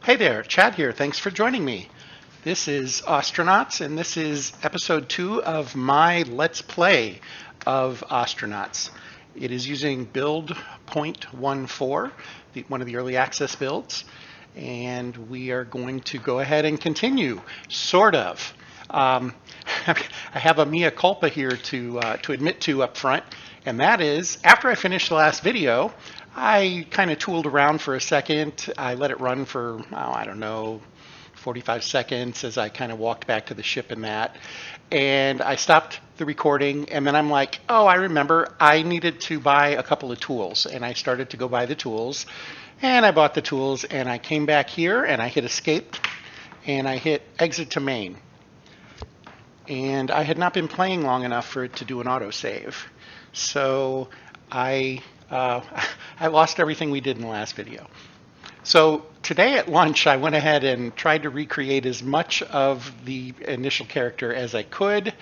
Hey there, Chad here. Thanks for joining me. This is Ostranauts, and this is episode 2 of my Let's Play of Ostranauts. It is using build 0.14, one of the early access builds, and we are going to go ahead and continue, sort of. I have a mea culpa here to admit to up front, and that is, after I finished the last video, I kind of tooled around for a second. I let it run for, I don't know, 45 seconds as I kind of walked back to the ship and that. And I stopped the recording, and then I'm like, oh, I remember I needed to buy a couple of tools. And I started to go buy the tools, and I bought the tools, and I came back here, and I hit escape, and I hit exit to main. And I had not been playing long enough for it to do an autosave. So I lost everything we did in the last video. So today at lunch, I went ahead and tried to recreate as much of the initial character as I could.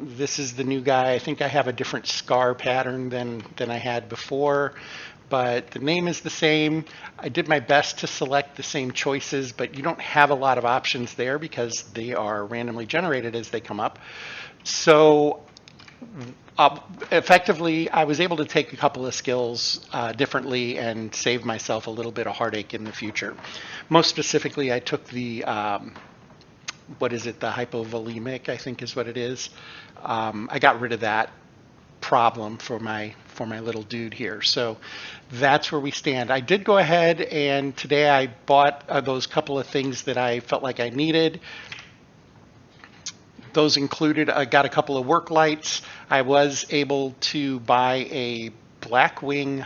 This is the new guy. I think I have a different scar pattern than I had before, but the name is the same. I did my best to select the same choices, but you don't have a lot of options there because they are randomly generated as they come up. So effectively, I was able to take a couple of skills differently and save myself a little bit of heartache in the future. Most specifically, I took the, what is it, the hypovolemic, I think is what it is. I got rid of that problem for my little dude here. So that's where we stand. I did go ahead and today I bought those couple of things that I felt like I needed. Those included, I got a couple of work lights. I was able to buy a Blackwing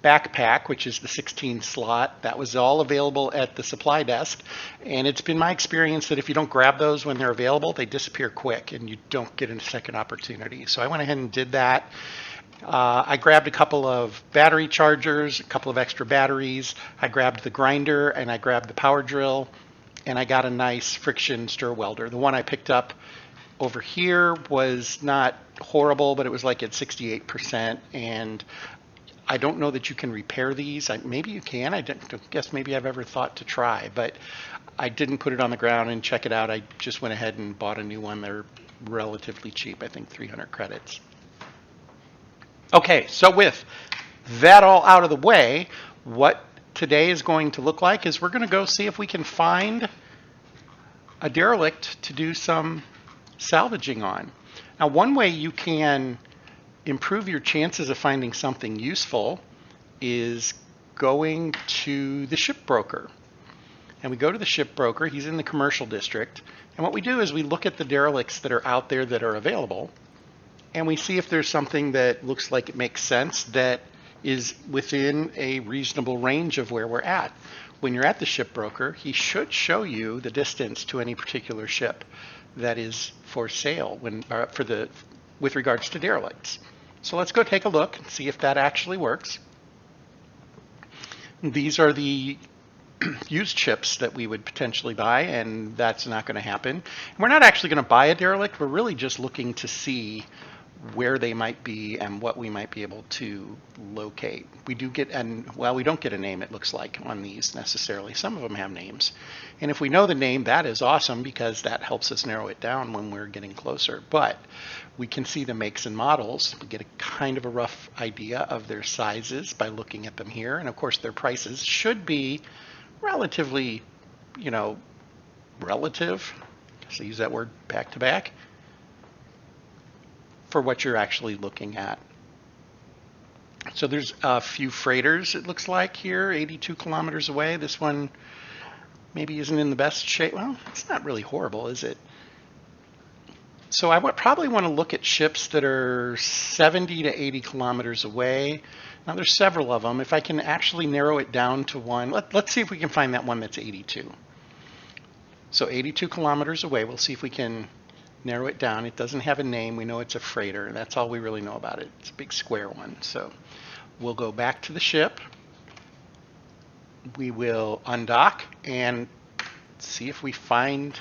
backpack, which is the 16 slot. That was all available at the supply desk. And it's been my experience that if you don't grab those when they're available, they disappear quick and you don't get a second opportunity. So I went ahead and did that. I grabbed a couple of battery chargers, a couple of extra batteries. I grabbed the grinder and I grabbed the power drill. And I got a nice friction stir welder. The one I picked up over here was not horrible, but it was like at 68%. And I don't know that you can repair these. Maybe you can. I don't guess maybe I've ever thought to try, but I didn't put it on the ground and check it out. I just went ahead and bought a new one. They're relatively cheap, I think 300 credits. Okay, so with that all out of the way, what today is going to look like is we're going to go see if we can find a derelict to do some salvaging on. Now, one way you can improve your chances of finding something useful is going to the shipbroker. And we go to the shipbroker. He's in the commercial district. And what we do is we look at the derelicts that are out there that are available, and we see if there's something that looks like it makes sense that is within a reasonable range of where we're at. When you're at the shipbroker, he should show you the distance to any particular ship that is for sale with regards to derelicts. So let's go take a look and see if that actually works. These are the used ships that we would potentially buy, and that's not going to happen. And we're not actually going to buy a derelict. We're really just looking to see where they might be and what we might be able to locate. We do get, we don't get a name, it looks like, on these necessarily. Some of them have names. And if we know the name, that is awesome because that helps us narrow it down when we're getting closer. But we can see the makes and models. We get a kind of a rough idea of their sizes by looking at them here. And of course, their prices should be relatively, relative. So use that word back to back for what you're actually looking at. So there's a few freighters, it looks like here, 82 kilometers away. This one maybe isn't in the best shape. Well, it's not really horrible, is it? So I would probably want to look at ships that are 70 to 80 kilometers away. Now there's several of them. If I can actually narrow it down to one, let's see if we can find that one that's 82. So 82 kilometers away, we'll see if we can narrow it down. It doesn't have a name. We know it's a freighter. That's all we really know about it. It's a big square one. So we'll go back to the ship. We will undock and see if we find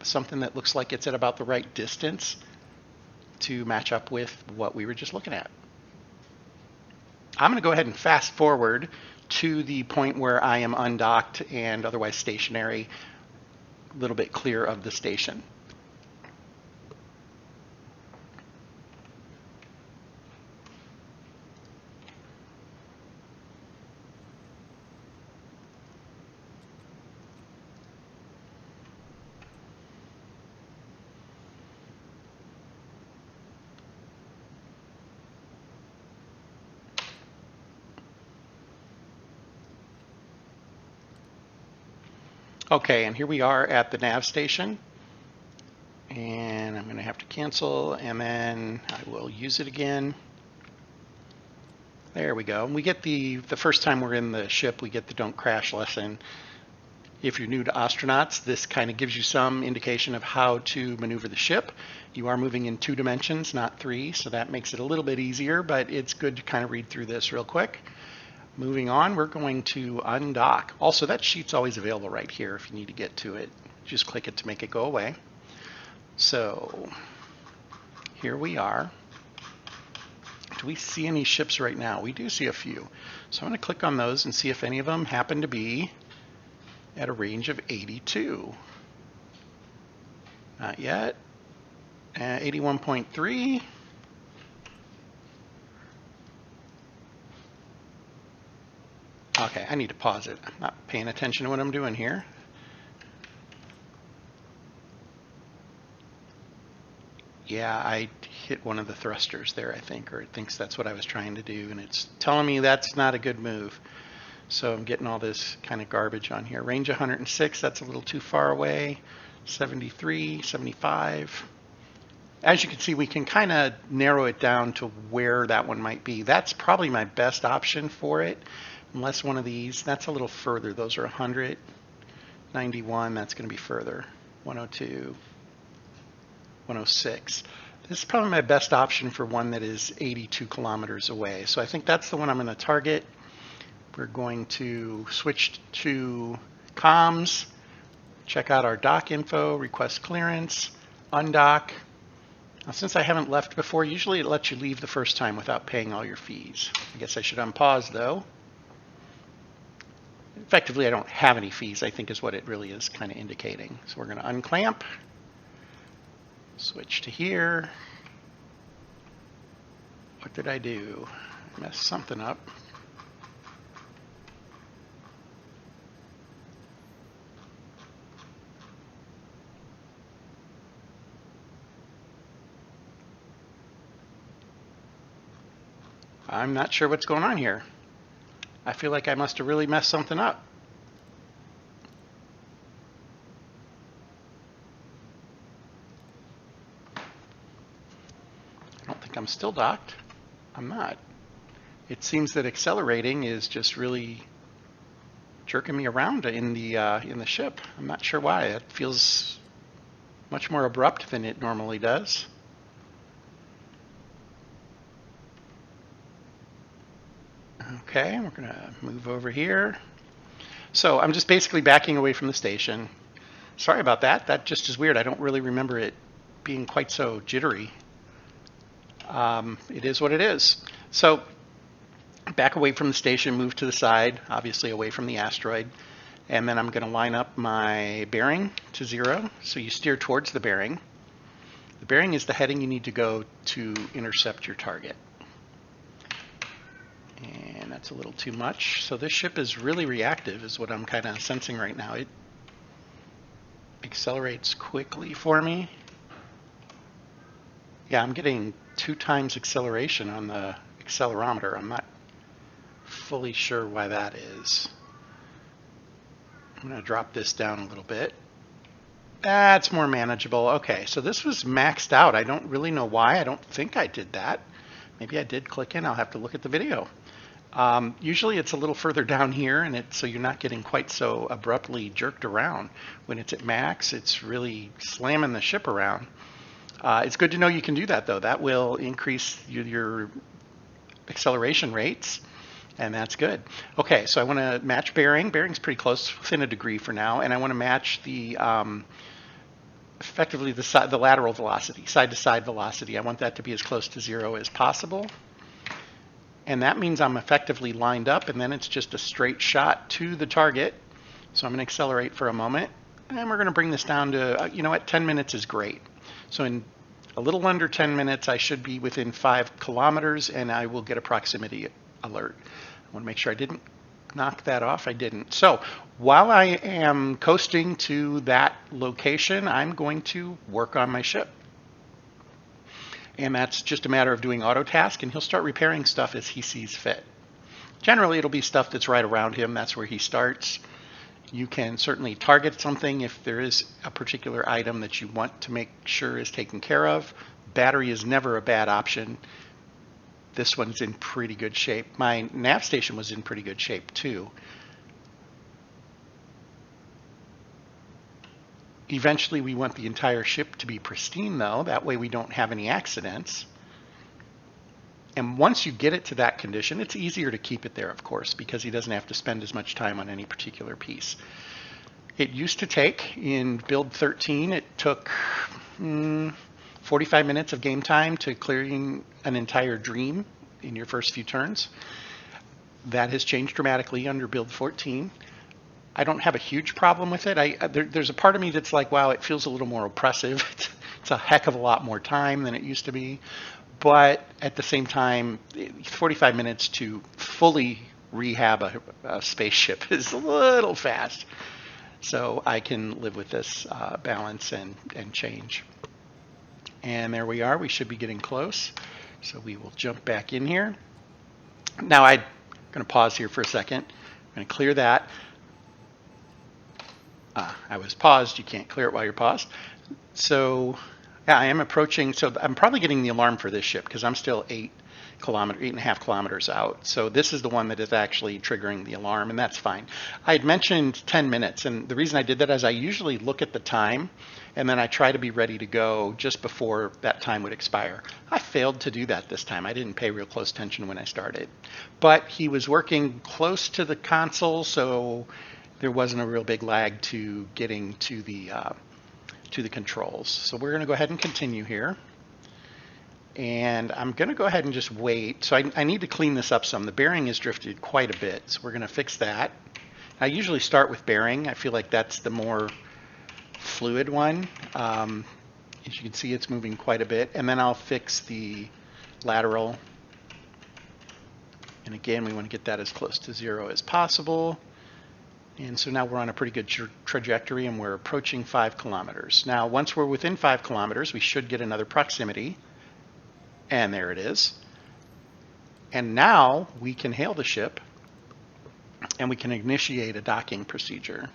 something that looks like it's at about the right distance to match up with what we were just looking at. I'm going to go ahead and fast forward to the point where I am undocked and otherwise stationary, a little bit clear of the station. Okay, and here we are at the nav station. And I'm going to have to cancel, and then I will use it again. There we go. And we get the first time we're in the ship, we get the don't crash lesson. If you're new to Ostranauts, this kind of gives you some indication of how to maneuver the ship. You are moving in 2 dimensions, not 3, so that makes it a little bit easier, but it's good to kind of read through this real quick. Moving on, we're going to undock. Also, that sheet's always available right here if you need to get to it. Just click it to make it go away. So here we are. Do we see any ships right now? We do see a few. So I'm going to click on those and see if any of them happen to be at a range of 82. Not yet. 81.3. Okay, I need to pause it. I'm not paying attention to what I'm doing here. Yeah, I hit one of the thrusters there, I think, or it thinks that's what I was trying to do, and it's telling me that's not a good move. So I'm getting all this kind of garbage on here. Range 106, that's a little too far away. 73, 75. As you can see, we can kind of narrow it down to where that one might be. That's probably my best option for it. Unless one of these, that's a little further. Those are 100, 91, that's going to be further. 102, 106. This is probably my best option for one that is 82 kilometers away. So I think that's the one I'm going to target. We're going to switch to comms, check out our dock info, request clearance, undock. Now, since I haven't left before, usually it lets you leave the first time without paying all your fees. I guess I should unpause though. Effectively, I don't have any fees, I think is what it really is kind of indicating. So we're going to unclamp, switch to here. What did I do? I messed something up. I'm not sure what's going on here. I feel like I must have really messed something up. I don't think I'm still docked. I'm not. It seems that accelerating is just really jerking me around in the ship. I'm not sure why. It feels much more abrupt than it normally does. Okay, we're going to move over here. So I'm just basically backing away from the station. Sorry about that. That just is weird. I don't really remember it being quite so jittery. It is what it is. So back away from the station, move to the side, obviously away from the asteroid. And then I'm going to line up my bearing to 0. So you steer towards the bearing. The bearing is the heading you need to go to intercept your target. And that's a little too much. So this ship is really reactive is what I'm kind of sensing right now. It accelerates quickly for me. Yeah, I'm getting 2 times acceleration on the accelerometer. I'm not fully sure why that is. I'm going to drop this down a little bit. That's more manageable. Okay, so this was maxed out. I don't really know why. I don't think I did that. Maybe I did click in. I'll have to look at the video. Usually it's a little further down here, and so you're not getting quite so abruptly jerked around. When it's at max, it's really slamming the ship around. It's good to know you can do that, though. That will increase your acceleration rates, and that's good. Okay, so I want to match bearing. Bearing's pretty close, within a degree for now, and I want to match the effectively the lateral velocity, side-to-side velocity. I want that to be as close to 0 as possible. And that means I'm effectively lined up, and then it's just a straight shot to the target. So I'm going to accelerate for a moment, and we're going to bring this down to, you know what, 10 minutes is great. So in a little under 10 minutes, I should be within 5 kilometers, and I will get a proximity alert. I want to make sure I didn't knock that off. I didn't. So while I am coasting to that location, I'm going to work on my ship. And that's just a matter of doing auto task, and he'll start repairing stuff as he sees fit. Generally, it'll be stuff that's right around him. That's where he starts. You can certainly target something if there is a particular item that you want to make sure is taken care of. Battery is never a bad option. This one's in pretty good shape. My nav station was in pretty good shape too. Eventually we want the entire ship to be pristine though, that way we don't have any accidents. And once you get it to that condition, it's easier to keep it there, of course, because he doesn't have to spend as much time on any particular piece. It used to take, in build 13, it took 45 minutes of game time to clearing an entire dream in your first few turns. That has changed dramatically under build 14. I don't have a huge problem with it. There's a part of me that's like, wow, it feels a little more oppressive. It's a heck of a lot more time than it used to be. But at the same time, 45 minutes to fully rehab a spaceship is a little fast. So I can live with this balance and change. And there we are. We should be getting close. So we will jump back in here. Now I'm going to pause here for a second. I'm going to clear that. I was paused. You can't clear it while you're paused. So yeah, I am approaching. So I'm probably getting the alarm for this ship because I'm still 8.5 kilometers out. So this is the one that is actually triggering the alarm, and that's fine. I had mentioned 10 minutes, and the reason I did that is I usually look at the time, and then I try to be ready to go just before that time would expire. I failed to do that this time. I didn't pay real close attention when I started. But he was working close to the console, so there wasn't a real big lag to getting to the controls. So we're going to go ahead and continue here. And I'm going to go ahead and just wait. So I need to clean this up some. The bearing has drifted quite a bit, so we're going to fix that. I usually start with bearing. I feel like that's the more fluid one. As you can see, it's moving quite a bit. And then I'll fix the lateral. And again, we want to get that as close to 0 as possible. And so now we're on a pretty good trajectory, and we're approaching 5 kilometers. Now, once we're within 5 kilometers, we should get another proximity. And there it is. And now we can hail the ship, and we can initiate a docking procedure.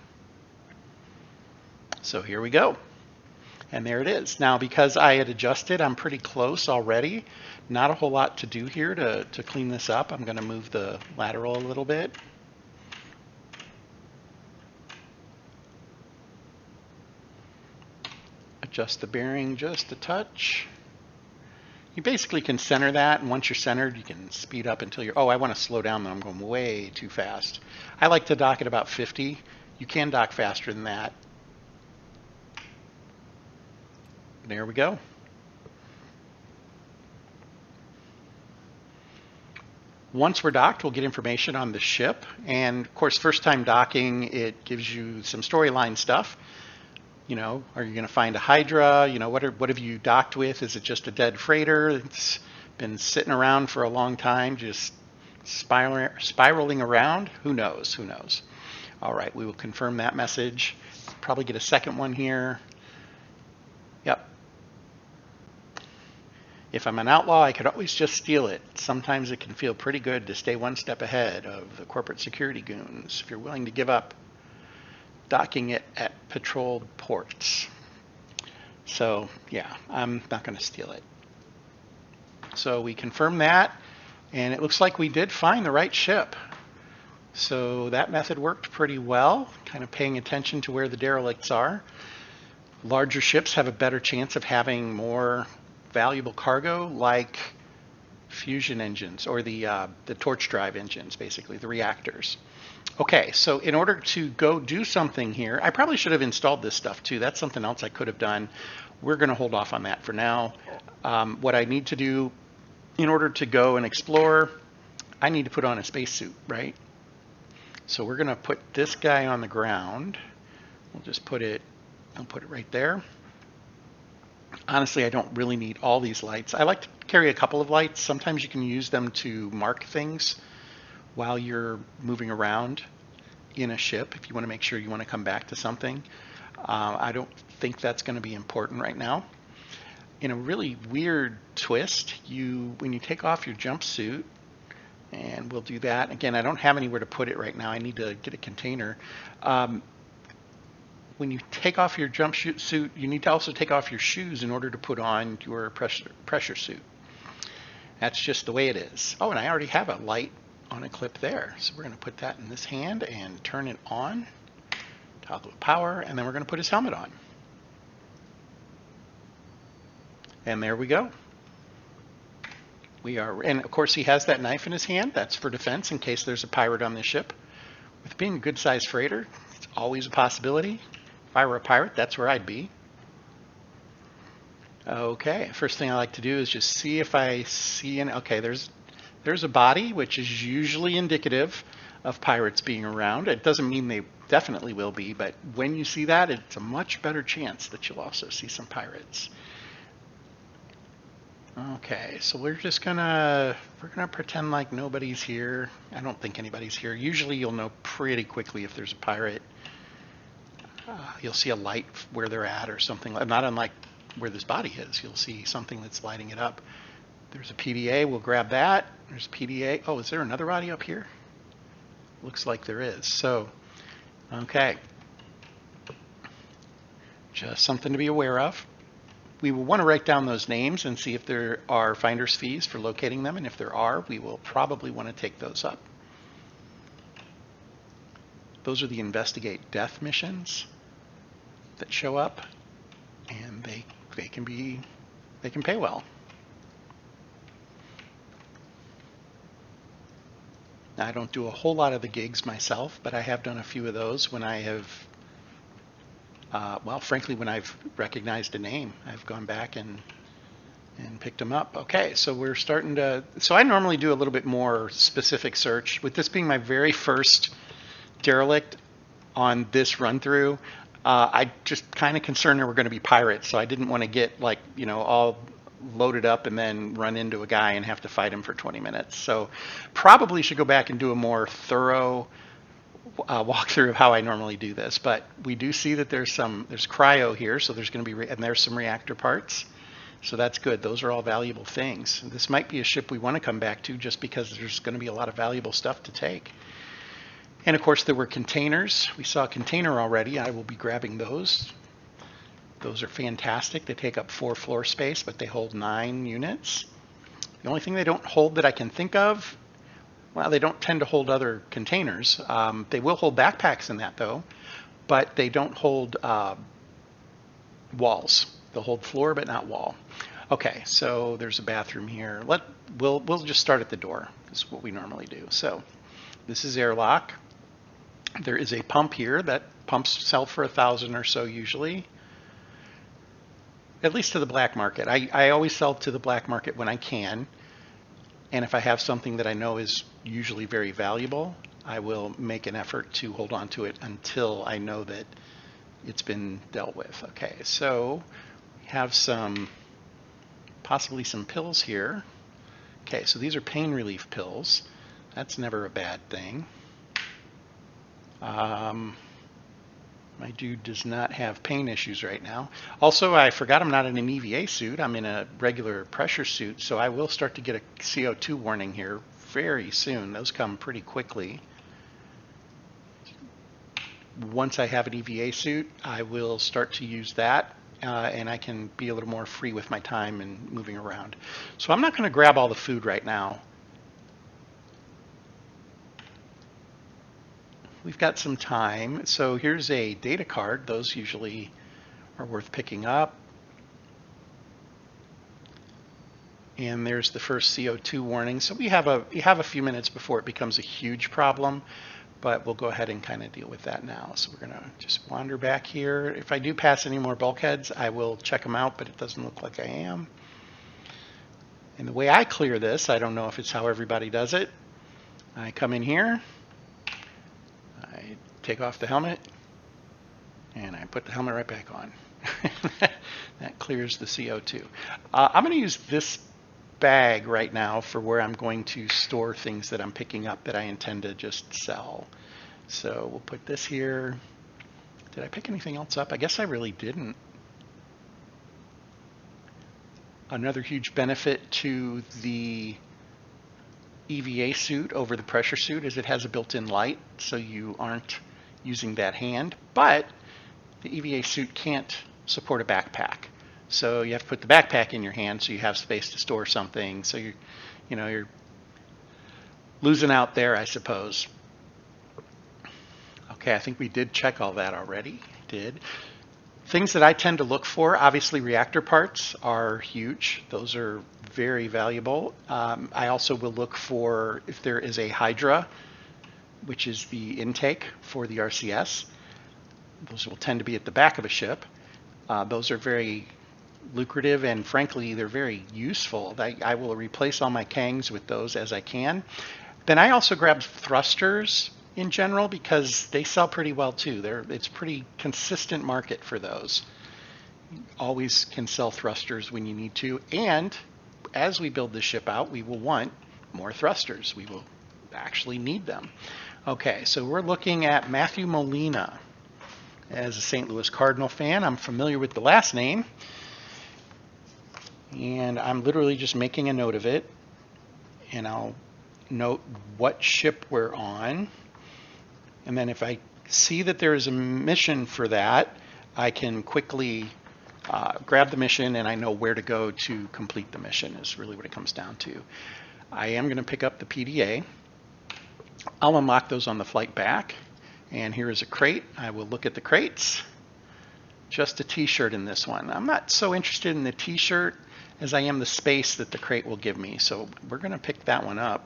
So here we go. And there it is. Now, because I had adjusted, I'm pretty close already. Not a whole lot to do here to clean this up. I'm going to move the lateral a little bit. Adjust the bearing just a touch. You basically can center that, and once you're centered, you can speed up until you're, oh, I want to slow down, though. I'm going way too fast. I like to dock at about 50. You can dock faster than that. There we go. Once we're docked, we'll get information on the ship. And, of course, first time docking, it gives you some storyline stuff. You know, are you going to find a Hydra? You know, what have you docked with? Is it just a dead freighter that's been sitting around for a long time, just spiraling around? Who knows? Who knows? All right, we will confirm that message. Probably get a second one here. Yep. If I'm an outlaw, I could always just steal it. Sometimes it can feel pretty good to stay one step ahead of the corporate security goons if you're willing to give up docking it at patrolled ports. So yeah, I'm not going to steal it. So we confirm that, and it looks like we did find the right ship. So that method worked pretty well, kind of paying attention to where the derelicts are. Larger ships have a better chance of having more valuable cargo, like fusion engines, or the torch drive engines, basically, the reactors. Okay, so in order to go do something here, I probably should have installed this stuff too. That's something else I could have done. We're going to hold off on that for now. What I need to do in order to go and explore, I need to put on a spacesuit, right? So we're going to put this guy on the ground. We'll just put it, I'll put it right there. Honestly, I don't really need all these lights. I like to carry a couple of lights. Sometimes you can use them to mark things while you're moving around in a ship if you want to make sure you want to come back to something. I don't think that's going to be important right now. In a really weird twist, when you take off your jumpsuit, and we'll do that. Again, I don't have anywhere to put it right now. I need to get a container. When you take off your jumpsuit, you need to also take off your shoes in order to put on your pressure suit. That's just the way it is. Oh, and I already have a light on a clip there. So we're going to put that in this hand and turn it on. Toggle power, and then we're going to put his helmet on. And there we go. And of course he has that knife in his hand. That's for defense in case there's a pirate on this ship. With being a good sized freighter, it's always a possibility. If I were a pirate, that's where I'd be. Okay, first thing I like to do is just see if I see okay, there's a body, which is usually indicative of pirates being around. It doesn't mean they definitely will be, but when you see that, it's a much better chance that you'll also see some pirates. Okay, so we're gonna pretend like nobody's here. I don't think anybody's here. Usually you'll know pretty quickly if there's a pirate. You'll see a light where they're at or something, not unlike where this body is. You'll see something that's lighting it up. There's a PDA, we'll grab that. There's PDA. Oh, is there another body up here? Looks like there is. So, okay. Just something to be aware of. We will want to write down those names and see if there are finder's fees for locating them, and if there are, we will probably want to take those up. Those are the investigate death missions that show up, and they can pay well. Now, I don't do a whole lot of the gigs myself, but I have done a few of those when I have well, frankly, when I've recognized a name, I've gone back and picked them up. Okay, so we're starting to, so I normally do a little bit more specific search. With this being my very first derelict on this run through, I just kind of concerned there were going to be pirates, so I didn't want to get like, all loaded up and then run into a guy and have to fight him for 20 minutes. So probably should go back and do a more thorough walkthrough of how I normally do this, but we do see that there's cryo here, so there's going to be, and there's some reactor parts, so that's good. Those are all valuable things. This might be a ship we want to come back to just because there's going to be a lot of valuable stuff to take. And of course there were containers. We saw a container already. I will be grabbing those. Those are fantastic. They take up 4 floor space, but they hold 9 units. The only thing they don't hold that I can think of, well, they don't tend to hold other containers. They will hold backpacks in that, though, but they don't hold walls. They'll hold floor, but not wall. Okay, so there's a bathroom here. We'll just start at the door. This is what we normally do. So this is airlock. There is a pump here. That pumps sell for 1,000 or so usually, at least to the black market. I always sell to the black market when I can. And if I have something that I know is usually very valuable, I will make an effort to hold on to it until I know that it's been dealt with. Okay, so we have possibly some pills here. Okay, so these are pain relief pills. That's never a bad thing. My dude does not have pain issues right now. Also, I forgot I'm not in an EVA suit. I'm in a regular pressure suit, so I will start to get a CO2 warning here very soon. Those come pretty quickly. Once I have an EVA suit, I will start to use that, and I can be a little more free with my time and moving around. So I'm not going to grab all the food right now. We've got some time. So here's a data card. Those usually are worth picking up. And there's the first CO2 warning. So we have a few minutes before it becomes a huge problem, but we'll go ahead and kind of deal with that now. So we're going to just wander back here. If I do pass any more bulkheads, I will check them out, but it doesn't look like I am. And the way I clear this, I don't know if it's how everybody does it, I come in here, I take off the helmet, and I put the helmet right back on. That clears the CO2. I'm going to use this bag right now for where I'm going to store things that I'm picking up that I intend to just sell. So we'll put this here. Did I pick anything else up? I guess I really didn't. Another huge benefit to the EVA suit over the pressure suit is it has a built-in light, so you aren't using that hand. But the EVA suit can't support a backpack, so you have to put the backpack in your hand so you have space to store something. So you're losing out there, I suppose. Okay, I think we did check all that already. Did. Things that I tend to look for, obviously reactor parts are huge. Those are very valuable. I also will look for if there is a Hydra, which is the intake for the RCS. Those will tend to be at the back of a ship. Those are very lucrative, and frankly, they're very useful. I will replace all my Kangs with those as I can. Then I also grab thrusters in general because they sell pretty well too. It's a pretty consistent market for those. You always can sell thrusters when you need to, and as we build the ship out, we will want more thrusters. We will actually need them. Okay, so we're looking at Matthew Molina. As a St. Louis Cardinal fan, I'm familiar with the last name, and I'm literally just making a note of it, and I'll note what ship we're on. And then if I see that there is a mission for that, I can quickly grab the mission, and I know where to go to complete the mission is really what it comes down to. I am going to pick up the PDA. I'll unlock those on the flight back. And here is a crate. I will look at the crates. Just a t-shirt in this one. I'm not so interested in the t-shirt as I am the space that the crate will give me. So we're going to pick that one up.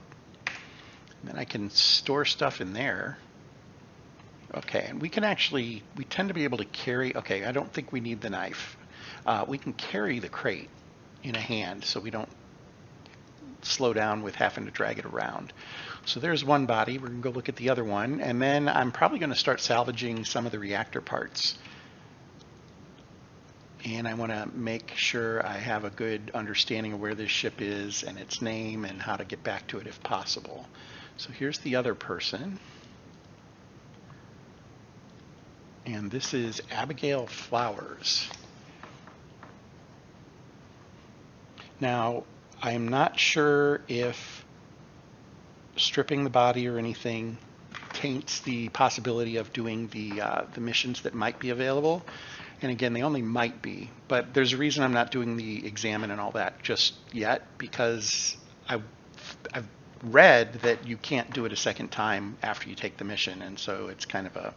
And then I can store stuff in there. Okay, and we tend to be able to carry, okay, I don't think we need the knife. We can carry the crate in a hand so we don't slow down with having to drag it around. So there's one body. We're going to go look at the other one, and then I'm probably going to start salvaging some of the reactor parts. And I want to make sure I have a good understanding of where this ship is and its name and how to get back to it if possible. So here's the other person. And this is Abigail Flowers. Now, I am not sure if stripping the body or anything taints the possibility of doing the missions that might be available. And again, they only might be. But there's a reason I'm not doing the examine and all that just yet, because I've read that you can't do it a second time after you take the mission. And so it's kind of a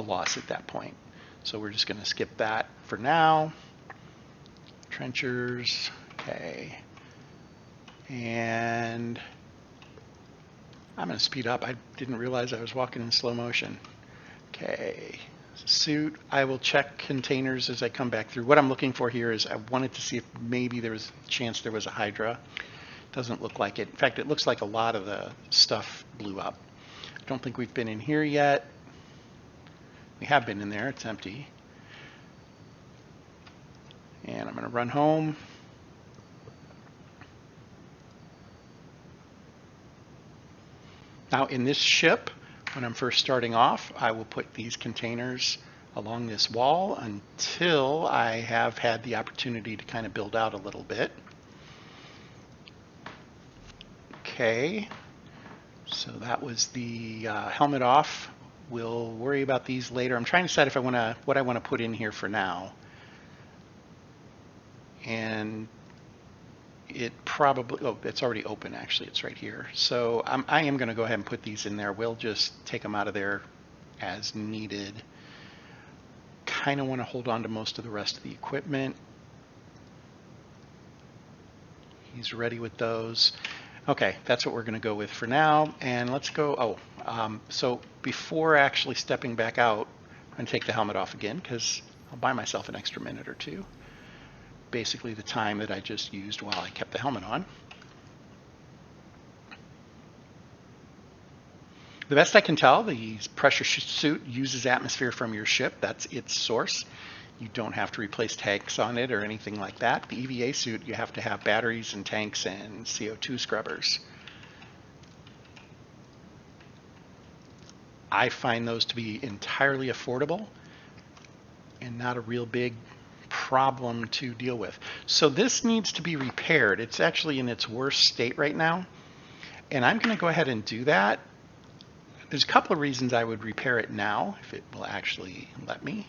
loss at that point. So we're just going to skip that for now. Trenchers, okay. And I'm going to speed up. I didn't realize I was walking in slow motion. Okay, suit. I will check containers as I come back through. What I'm looking for here is I wanted to see if maybe there was a chance there was a Hydra. Doesn't look like it. In fact, it looks like a lot of the stuff blew up. I don't think we've been in here yet. We have been in there. It's empty. And I'm going to run home. Now in this ship, when I'm first starting off, I will put these containers along this wall until I have had the opportunity to kind of build out a little bit. Okay, so that was the helmet off. We'll worry about these later. I'm trying to decide if what I want to put in here for now. And it probably, oh, it's already open actually, it's right here. So I am going to go ahead and put these in there. We'll just take them out of there as needed. Kind of want to hold on to most of the rest of the equipment. He's ready with those. Okay, that's what we're going to go with for now. And let's go, so before actually stepping back out, I'm going to take the helmet off again because I'll buy myself an extra minute or two. Basically the time that I just used while I kept the helmet on. The best I can tell, the pressure suit uses atmosphere from your ship. That's its source. You don't have to replace tanks on it or anything like that. The EVA suit, you have to have batteries and tanks and CO2 scrubbers. I find those to be entirely affordable and not a real big problem to deal with. So this needs to be repaired. It's actually in its worst state right now. And I'm going to go ahead and do that. There's a couple of reasons I would repair it now, if it will actually let me.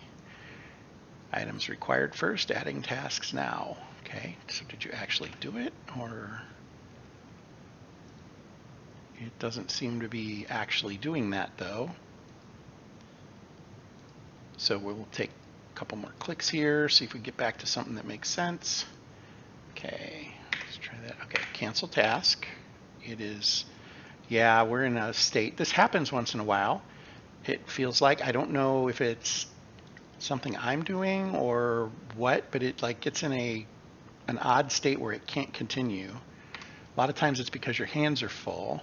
Items required first, adding tasks now. Okay, so did you actually do it, or it doesn't seem to be actually doing that though. So we'll take a couple more clicks here, see if we get back to something that makes sense. Okay, let's try that. Okay, cancel task. It is, yeah, we're in a state. This happens once in a while. It feels like, I don't know if it's something I'm doing or what, but it like gets in an odd state where it can't continue. A lot of times it's because your hands are full.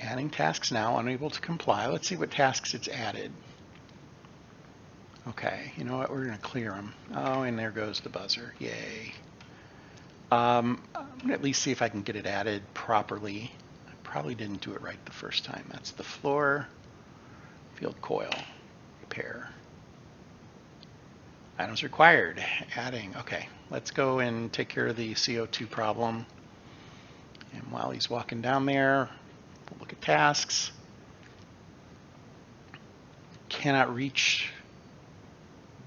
Adding tasks now, unable to comply. Let's see what tasks it's added. Okay, you know what, we're going to clear them. Oh, and there goes the buzzer. Yay. I'm going to at least see if I can get it added properly. I probably didn't do it right the first time. That's the floor. Field coil. Repair. Items required. Adding. Okay, let's go and take care of the CO2 problem. And while he's walking down there, we'll look at tasks. Cannot reach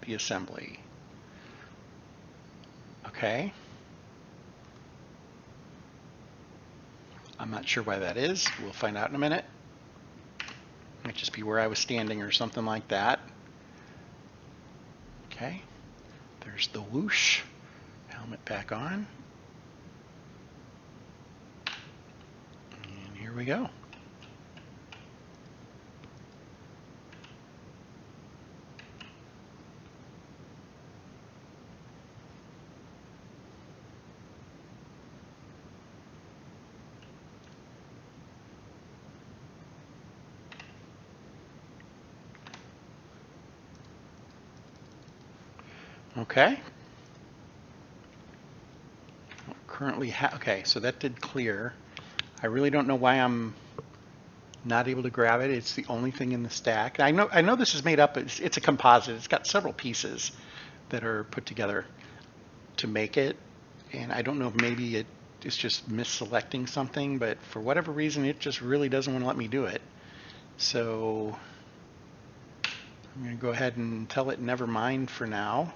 the assembly. Okay. I'm not sure why that is. We'll find out in a minute. Might just be where I was standing or something like that. Okay. There's the whoosh. Helmet back on. And here we go. Okay. Currently, okay, so that did clear. I really don't know why I'm not able to grab it. It's the only thing in the stack. I know this is made up. It's a composite. It's got several pieces that are put together to make it, and I don't know if maybe it's just misselecting something, but for whatever reason, it just really doesn't want to let me do it. So I'm going to go ahead and tell it never mind for now.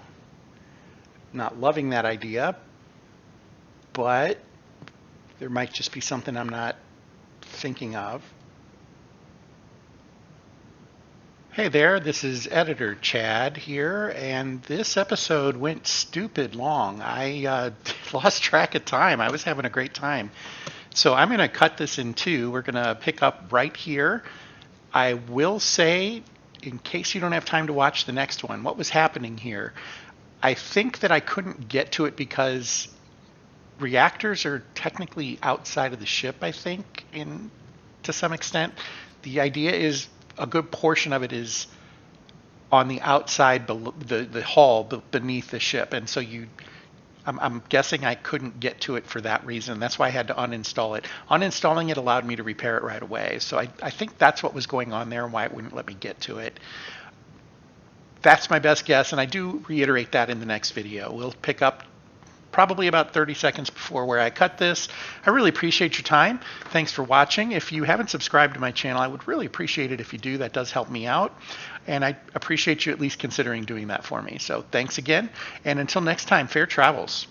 Not loving that idea, but there might just be something I'm not thinking of. Hey there, this is editor Chad here, and this episode went stupid long. I lost track of time. I was having a great time. So I'm going to cut this in two. We're going to pick up right here. I will say, in case you don't have time to watch the next one, what was happening here. I think that I couldn't get to it because reactors are technically outside of the ship, I think, to some extent. The idea is a good portion of it is on the outside, the hull beneath the ship. And so I'm guessing I couldn't get to it for that reason. That's why I had to uninstall it. Uninstalling it allowed me to repair it right away. So I think that's what was going on there and why it wouldn't let me get to it. That's my best guess, and I do reiterate that in the next video. We'll pick up probably about 30 seconds before where I cut this. I really appreciate your time. Thanks for watching. If you haven't subscribed to my channel, I would really appreciate it if you do. That does help me out, and I appreciate you at least considering doing that for me. So thanks again, and until next time, fair travels.